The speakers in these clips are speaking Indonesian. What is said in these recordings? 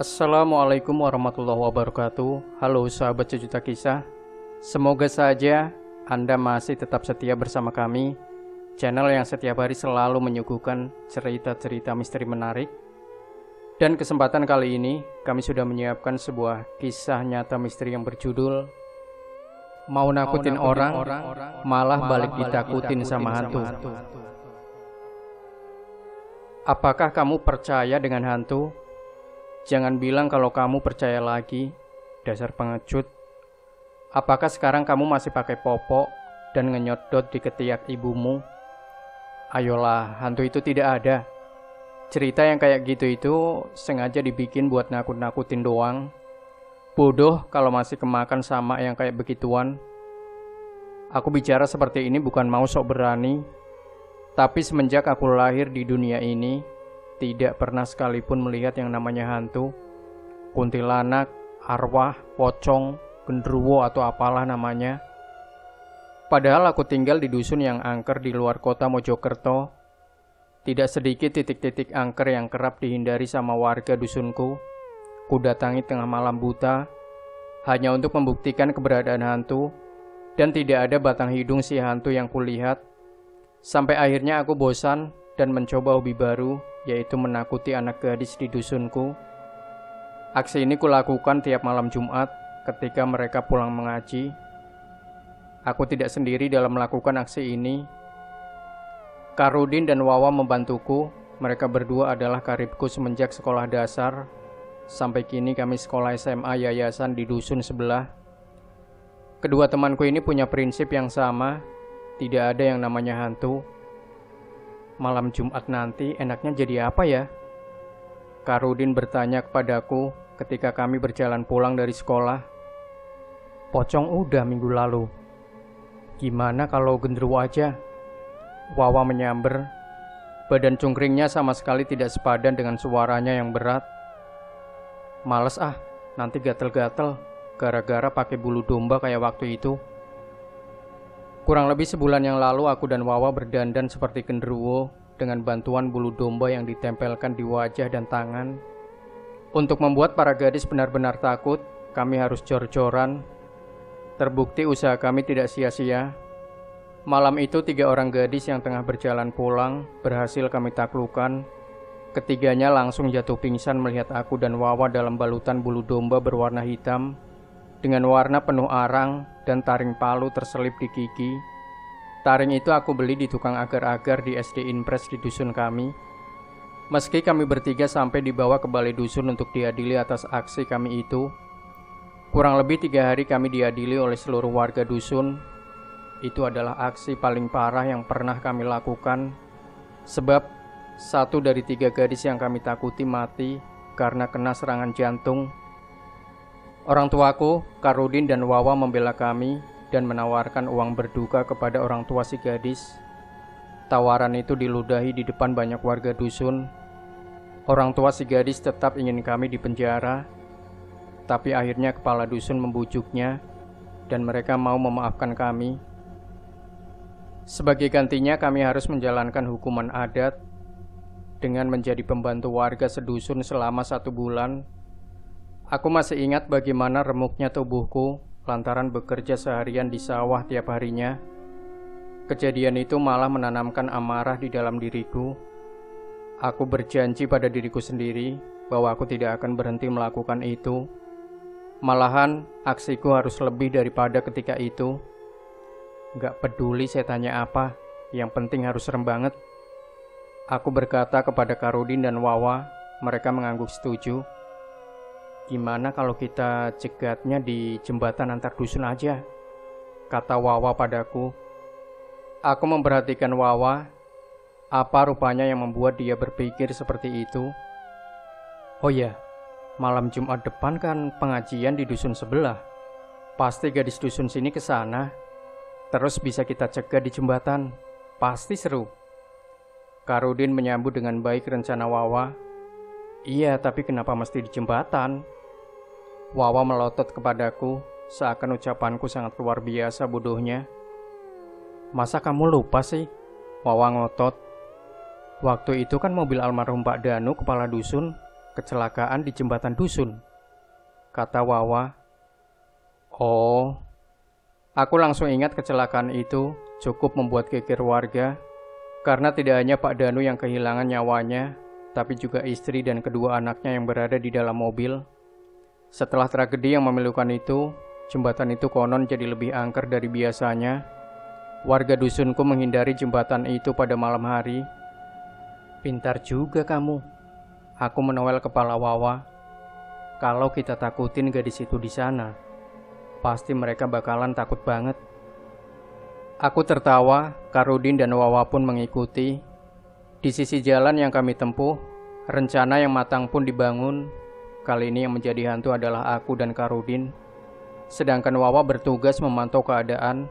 Assalamualaikum warahmatullahi wabarakatuh. Halo sahabat Sejuta Kisah. Semoga saja Anda masih tetap setia bersama kami, channel yang setiap hari selalu menyuguhkan cerita-cerita misteri menarik. Dan kesempatan kali ini kami sudah menyiapkan sebuah kisah nyata misteri yang berjudul Mau nakutin orang, malah balik ditakutin sama hantu. Apakah kamu percaya dengan hantu? Jangan bilang kalau kamu percaya lagi, dasar pengecut. Apakah sekarang kamu masih pakai popok dan ngenyodot di ketiak ibumu? Ayolah, hantu itu tidak ada. Cerita yang kayak gitu itu sengaja dibikin buat nakut-nakutin doang. Bodoh kalau masih kemakan sama yang kayak begituan. Aku bicara seperti ini bukan mau sok berani, tapi semenjak aku lahir di dunia ini, tidak pernah sekalipun melihat yang namanya hantu, kuntilanak, arwah, pocong, genderuwo atau apalah namanya. Padahal aku tinggal di dusun yang angker di luar kota Mojokerto. Tidak sedikit titik-titik angker yang kerap dihindari sama warga dusunku. Ku datangi tengah malam buta, hanya untuk membuktikan keberadaan hantu, dan tidak ada batang hidung si hantu yang kulihat. Sampai akhirnya aku bosan dan mencoba hobi baru, yaitu menakuti anak gadis di dusunku. Aksi ini kulakukan tiap malam Jumat ketika mereka pulang mengaji. Aku tidak sendiri dalam melakukan aksi ini. Karudin dan Wawa membantuku. Mereka berdua adalah karibku semenjak sekolah dasar. Sampai kini kami sekolah SMA yayasan di dusun sebelah. Kedua temanku ini punya prinsip yang sama. Tidak ada yang namanya hantu. Malam Jumat nanti enaknya jadi apa ya? Karudin bertanya kepadaku ketika kami berjalan pulang dari sekolah. Pocong udah minggu lalu. Gimana kalau genderuwo aja? Wawa menyamber. Badan cungkringnya sama sekali tidak sepadan dengan suaranya yang berat. Males ah, nanti gatel-gatel gara-gara pakai bulu domba kayak waktu itu. Kurang lebih sebulan yang lalu aku dan Wawa berdandan seperti genderuwo dengan bantuan bulu domba yang ditempelkan di wajah dan tangan. Untuk membuat para gadis benar-benar takut, kami harus jor-joran. Terbukti usaha kami tidak sia-sia. Malam itu 3 orang gadis yang tengah berjalan pulang berhasil kami taklukkan. Ketiganya langsung jatuh pingsan melihat aku dan Wawa dalam balutan bulu domba berwarna hitam dengan warna penuh arang dan taring palu terselip di gigi. Taring itu aku beli di tukang agar-agar di SD Inpres di dusun kami. Meski kami bertiga sampai dibawa ke balai dusun untuk diadili atas aksi kami itu, kurang lebih 3 hari kami diadili oleh seluruh warga dusun. Itu adalah aksi paling parah yang pernah kami lakukan, sebab 1 dari 3 gadis yang kami takuti mati karena kena serangan jantung. Orang tuaku, Karudin dan Wawa membela kami dan menawarkan uang berduka kepada orang tua si gadis. Tawaran itu diludahi di depan banyak warga dusun. Orang tua si gadis tetap ingin kami dipenjara, tapi akhirnya kepala dusun membujuknya dan mereka mau memaafkan kami. Sebagai gantinya kami harus menjalankan hukuman adat dengan menjadi pembantu warga sedusun selama 1 bulan. Aku masih ingat bagaimana remuknya tubuhku lantaran bekerja seharian di sawah tiap harinya. Kejadian itu malah menanamkan amarah di dalam diriku. Aku berjanji pada diriku sendiri bahwa aku tidak akan berhenti melakukan itu. Malahan aksiku harus lebih daripada ketika itu. Gak peduli saya tanya apa, yang penting harus serem banget. Aku berkata kepada Karudin dan Wawa, mereka mengangguk setuju. Gimana kalau kita cegatnya di jembatan antar dusun aja? Kata Wawa padaku. Aku memperhatikan Wawa. Apa rupanya yang membuat dia berpikir seperti itu? Oh ya, malam Jumat depan kan pengajian di dusun sebelah. Pasti gadis dusun sini ke sana. Terus bisa kita cegah di jembatan. Pasti seru. Karudin menyambut dengan baik rencana Wawa. Iya, tapi kenapa mesti di jembatan? Wawa melotot kepadaku, seakan ucapanku sangat luar biasa bodohnya. Masa kamu lupa sih? Wawa ngotot. Waktu itu kan mobil almarhum Pak Danu, kepala dusun, kecelakaan di jembatan dusun, kata Wawa. Oh, aku langsung ingat kecelakaan itu cukup membuat geger warga, karena tidak hanya Pak Danu yang kehilangan nyawanya, tapi juga istri dan kedua anaknya yang berada di dalam mobil. Setelah tragedi yang memilukan itu, jembatan itu konon jadi lebih angker dari biasanya. Warga dusunku menghindari jembatan itu pada malam hari. Pintar juga kamu. Aku menowel kepala Wawa. Kalau kita takutin gadis itu di sana, pasti mereka bakalan takut banget. Aku tertawa, Karudin dan Wawa pun mengikuti. Di sisi jalan yang kami tempuh, rencana yang matang pun dibangun. Kali ini yang menjadi hantu adalah aku dan Karudin, sedangkan Wawa bertugas memantau keadaan.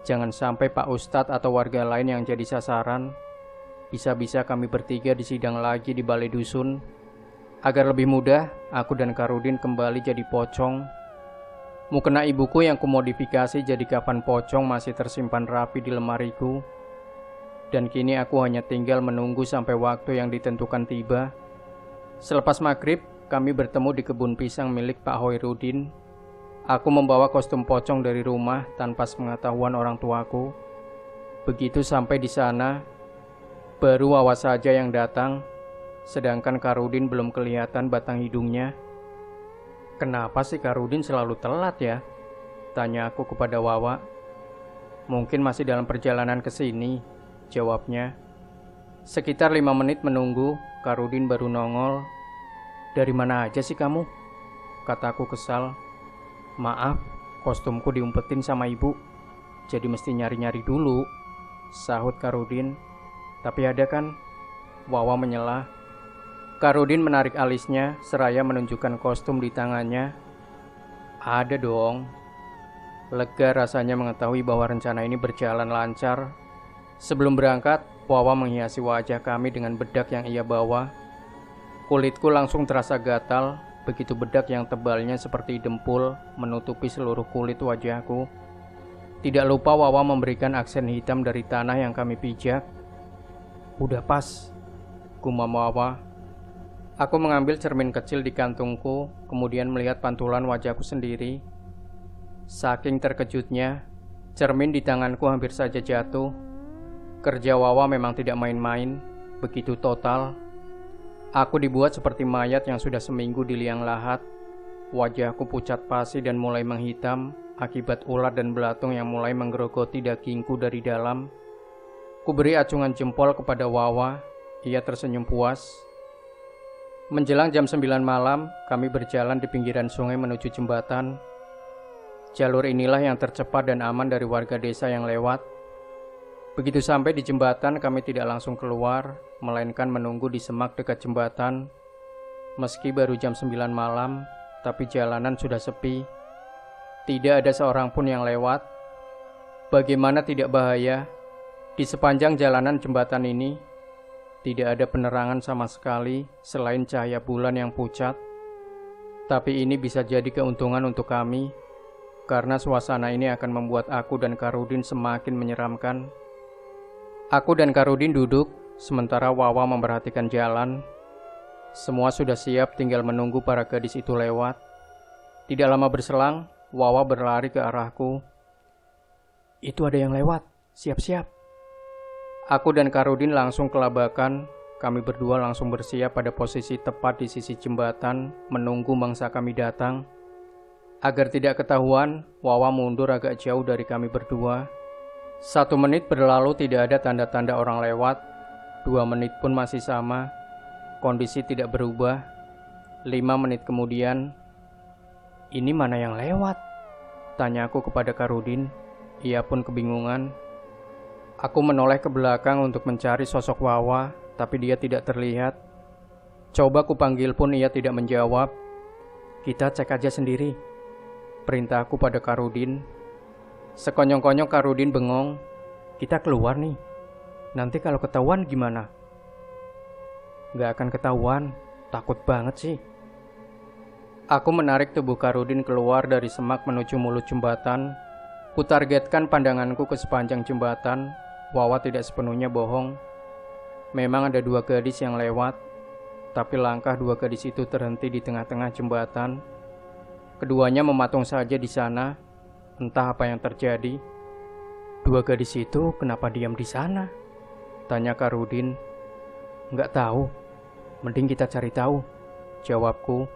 Jangan sampai Pak Ustadz atau warga lain yang jadi sasaran. Bisa-bisa kami bertiga disidang lagi di balai dusun. Agar lebih mudah, aku dan Karudin kembali jadi pocong. Mukena ibuku yang kumodifikasi jadi kafan pocong masih tersimpan rapi di lemariku. Dan kini aku hanya tinggal menunggu sampai waktu yang ditentukan tiba. Selepas maghrib, kami bertemu di kebun pisang milik Pak Hoirudin. Aku membawa kostum pocong dari rumah tanpa sepengetahuan orang tuaku. Begitu sampai di sana, baru Wawa saja yang datang, sedangkan Karudin belum kelihatan batang hidungnya. Kenapa sih Karudin selalu telat ya? Tanya aku kepada Wawa. Mungkin masih dalam perjalanan ke sini, jawabnya. Sekitar 5 menit menunggu, Karudin baru nongol. Dari mana aja sih kamu? Kataku kesal. Maaf, kostumku diumpetin sama ibu, jadi mesti nyari-nyari dulu, sahut Karudin. Tapi ada kan? Wawa menyelah. Karudin menarik alisnya, seraya menunjukkan kostum di tangannya. Ada dong. Lega rasanya mengetahui bahwa rencana ini berjalan lancar. Sebelum berangkat, Wawa menghiasi wajah kami dengan bedak yang ia bawa. Kulitku langsung terasa gatal, begitu bedak yang tebalnya seperti dempul menutupi seluruh kulit wajahku. Tidak lupa Wawa memberikan aksen hitam dari tanah yang kami pijak. Udah pas, gumam Wawa. Aku mengambil cermin kecil di kantungku, kemudian melihat pantulan wajahku sendiri. Saking terkejutnya, cermin di tanganku hampir saja jatuh. Kerja Wawa memang tidak main-main, begitu total. Aku dibuat seperti mayat yang sudah seminggu di liang lahat. Wajahku pucat pasi dan mulai menghitam akibat ular dan belatung yang mulai menggerogoti dagingku dari dalam. Kuberi acungan jempol kepada Wawa. Ia tersenyum puas. Menjelang jam 9 malam, kami berjalan di pinggiran sungai menuju jembatan. Jalur inilah yang tercepat dan aman dari warga desa yang lewat. Begitu sampai di jembatan, kami tidak langsung keluar, melainkan menunggu di semak dekat jembatan. Meski baru jam 9 malam, tapi jalanan sudah sepi. Tidak ada seorang pun yang lewat. Bagaimana tidak bahaya? Di sepanjang jalanan jembatan ini, tidak ada penerangan sama sekali selain cahaya bulan yang pucat. Tapi ini bisa jadi keuntungan untuk kami, karena suasana ini akan membuat aku dan Karudin semakin menyeramkan. Aku dan Karudin duduk, sementara Wawa memperhatikan jalan. Semua sudah siap, tinggal menunggu para gadis itu lewat. Tidak lama berselang, Wawa berlari ke arahku. Itu ada yang lewat, siap-siap. Aku dan Karudin langsung kelabakan. Kami berdua langsung bersiap pada posisi tepat di sisi jembatan, menunggu mangsa kami datang. Agar tidak ketahuan, Wawa mundur agak jauh dari kami berdua. 1 menit berlalu, tidak ada tanda-tanda orang lewat. 2 menit pun masih sama. Kondisi tidak berubah. 5 menit kemudian, ini mana yang lewat? Tanyaku kepada Karudin. Ia pun kebingungan. Aku menoleh ke belakang untuk mencari sosok Wawa, tapi dia tidak terlihat. Coba kupanggil pun ia tidak menjawab. Kita cek aja sendiri. perintahku pada Karudin. Sekonyong-konyong Karudin bengong. Kita keluar nih. Nanti kalau ketahuan gimana? Gak akan ketahuan. Takut banget sih. Aku menarik tubuh Karudin keluar dari semak menuju mulut jembatan. Kutargetkan pandanganku ke sepanjang jembatan. Wawa tidak sepenuhnya bohong. Memang ada 2 gadis yang lewat. Tapi langkah 2 gadis itu terhenti di tengah-tengah jembatan. Keduanya mematung saja di sana. Entah apa yang terjadi. 2 gadis itu kenapa diam di sana? Tanya Karudin. Nggak tahu. Mending kita cari tahu, jawabku.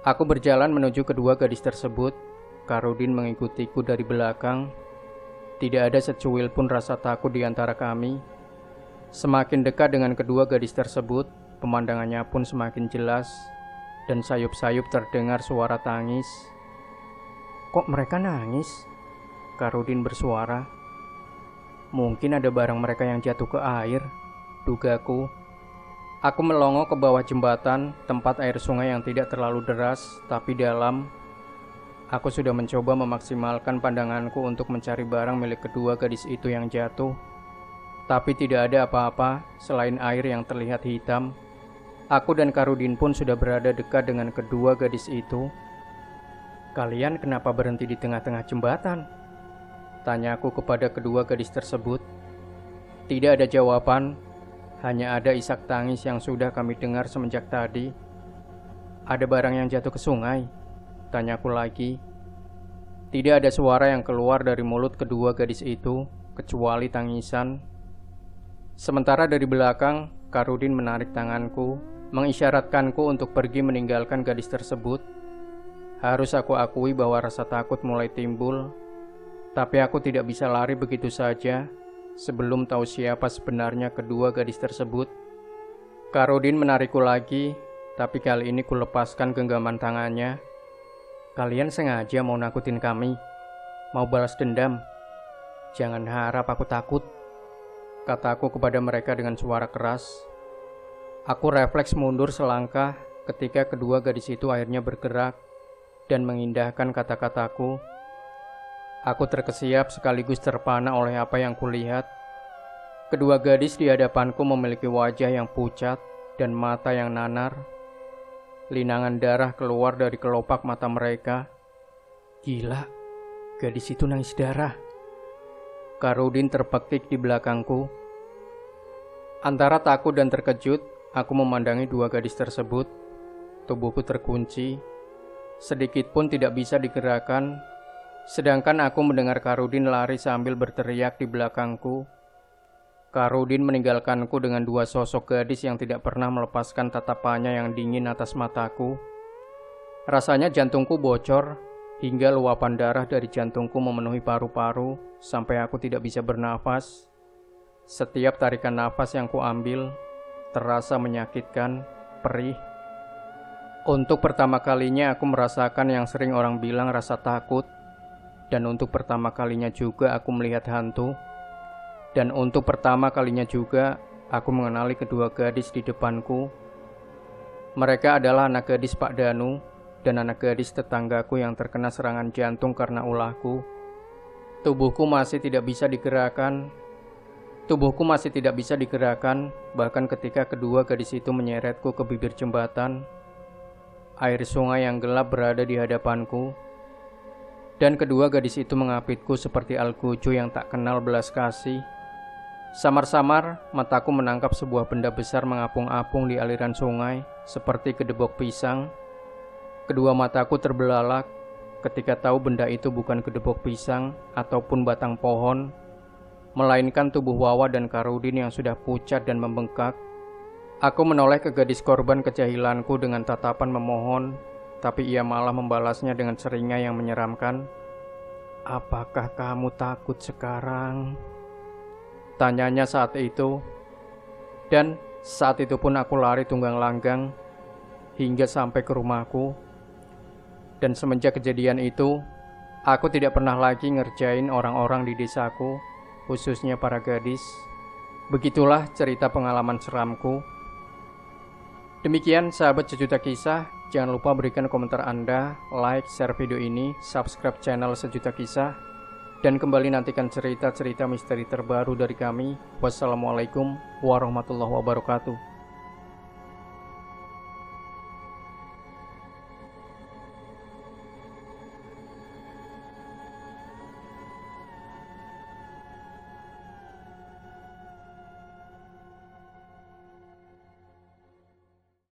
Aku berjalan menuju kedua gadis tersebut. Karudin mengikutiku dari belakang. Tidak ada secuil pun rasa takut di antara kami. Semakin dekat dengan kedua gadis tersebut, pemandangannya pun semakin jelas, dan sayup-sayup terdengar suara tangis. Kok mereka nangis? Karudin bersuara. Mungkin ada barang mereka yang jatuh ke air, dugaku. Aku melongo ke bawah jembatan, tempat air sungai yang tidak terlalu deras, tapi dalam. Aku sudah mencoba memaksimalkan pandanganku untuk mencari barang milik kedua gadis itu yang jatuh. Tapi tidak ada apa-apa selain air yang terlihat hitam. Aku dan Karudin pun sudah berada dekat dengan kedua gadis itu. Kalian kenapa berhenti di tengah-tengah jembatan? Tanyaku kepada kedua gadis tersebut. Tidak ada jawaban, hanya ada isak tangis yang sudah kami dengar semenjak tadi. Ada barang yang jatuh ke sungai? Tanyaku lagi. Tidak ada suara yang keluar dari mulut kedua gadis itu, kecuali tangisan. Sementara dari belakang, Karudin menarik tanganku, mengisyaratkanku untuk pergi meninggalkan gadis tersebut. Harus aku akui bahwa rasa takut mulai timbul, tapi aku tidak bisa lari begitu saja sebelum tahu siapa sebenarnya kedua gadis tersebut. Karudin menarikku lagi, tapi kali ini kulepaskan genggaman tangannya. Kalian sengaja mau nakutin kami, mau balas dendam. Jangan harap aku takut, kataku kepada mereka dengan suara keras. Aku refleks mundur selangkah ketika kedua gadis itu akhirnya bergerak dan mengindahkan kata-kataku. Aku terkesiap sekaligus terpana oleh apa yang kulihat. Kedua gadis di hadapanku memiliki wajah yang pucat dan mata yang nanar. Linangan darah keluar dari kelopak mata mereka. Gila, gadis itu nangis darah. Karudin terpekik di belakangku. Antara takut dan terkejut, aku memandangi dua gadis tersebut. Tubuhku terkunci. Sedikit pun tidak bisa digerakkan. Sedangkan aku mendengar Karudin lari sambil berteriak di belakangku. Karudin meninggalkanku dengan dua sosok gadis yang tidak pernah melepaskan tatapannya yang dingin atas mataku. Rasanya jantungku bocor, hingga luapan darah dari jantungku memenuhi paru-paru sampai aku tidak bisa bernafas. Setiap tarikan nafas yang kuambil terasa menyakitkan, perih. Untuk pertama kalinya aku merasakan yang sering orang bilang rasa takut. Dan untuk pertama kalinya juga aku melihat hantu. Dan untuk pertama kalinya juga aku mengenali kedua gadis di depanku. Mereka adalah anak gadis Pak Danu dan anak gadis tetanggaku yang terkena serangan jantung karena ulahku. Tubuhku masih tidak bisa digerakkan, bahkan ketika kedua gadis itu menyeretku ke bibir jembatan. Air sungai yang gelap berada di hadapanku. Dan kedua gadis itu mengapitku seperti algojo yang tak kenal belas kasih. Samar-samar, mataku menangkap sebuah benda besar mengapung-apung di aliran sungai, seperti kedebok pisang. Kedua mataku terbelalak ketika tahu benda itu bukan kedebok pisang ataupun batang pohon, melainkan tubuh Wawa dan Karudin yang sudah pucat dan membengkak. Aku menoleh ke gadis korban kejahilanku dengan tatapan memohon, tapi ia malah membalasnya dengan seringai yang menyeramkan. "Apakah kamu takut sekarang?" Tanyanya saat itu. Dan saat itu pun aku lari tunggang langgang hingga sampai ke rumahku. Dan semenjak kejadian itu, aku tidak pernah lagi ngerjain orang-orang di desaku, khususnya para gadis. Begitulah cerita pengalaman seramku. Demikian sahabat sejuta kisah, Jangan lupa berikan komentar Anda, like, share video ini, subscribe channel Sejuta Kisah, dan kembali nantikan cerita-cerita misteri terbaru dari kami. Wassalamualaikum warahmatullahi wabarakatuh.